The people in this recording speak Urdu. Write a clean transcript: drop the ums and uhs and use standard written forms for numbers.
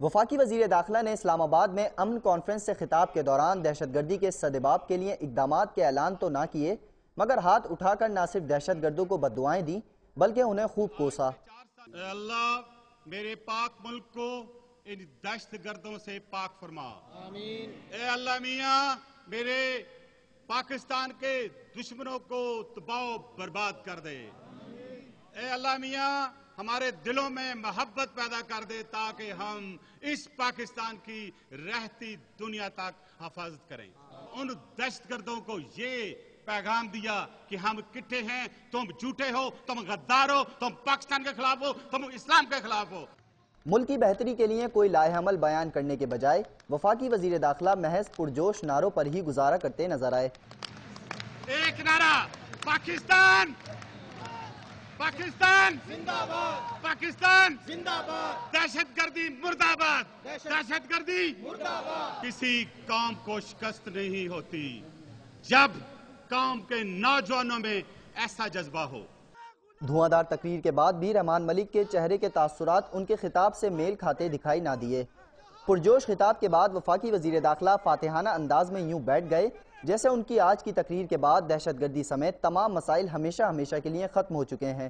وفاقی وزیر داخلہ نے اسلام آباد میں امن کانفرنس سے خطاب کے دوران دہشت گردی کے سدباب کے لیے اقدامات کے اعلان تو نہ کیے مگر ہاتھ اٹھا کر نہ صرف دہشت گردوں کو بددعائیں دیں بلکہ انہیں خوب کوسا۔ اے اللہ میرے پاک ملک کو ان دہشت گردوں سے پاک فرما۔ آمین۔ اے اللہ میاں میرے پاکستان کے دشمنوں کو تباہ و برباد کر دے۔ اے اللہ میاں ہمارے دلوں میں محبت پیدا کر دے تاکہ ہم اس پاکستان کی رہتی دنیا تک حفاظت کریں۔ ان دہشت گردوں کو یہ پیغام دیا کہ ہم کٹھے ہیں، تم جھوٹے ہو، تم غدار ہو، تم پاکستان کے خلاف ہو، تم اسلام کے خلاف ہو۔ ملک کی بہتری کے لیے کوئی لائحہ عمل بیان کرنے کے بجائے وفاقی وزیر داخلہ محض پرجوش نعروں پر ہی گزارا کرتے نظر آئے۔ ایک نعرہ پاکستان پاکستان زندہ باد، پاکستان زندہ باد، دہشت گردی مرد آباد، دہشت گردی مرد آباد۔ کسی قوم کو شکست نہیں ہوتی جب قوم کے نوجوانوں میں ایسا جذبہ ہو۔ دھواں دار تقریر کے بعد بھی رحمان ملک کے چہرے کے تاثرات ان کے خطاب سے میل کھاتے دکھائی نہ دیے۔ پرجوش خطاب کے بعد وفاقی وزیر داخلہ فاتحانہ انداز میں یوں بیٹھ گئے جیسے ان کی آج کی تقریر کے بعد دہشت گردی سمیت تمام مسائل ہمیشہ کے لیے ختم ہو چکے ہیں۔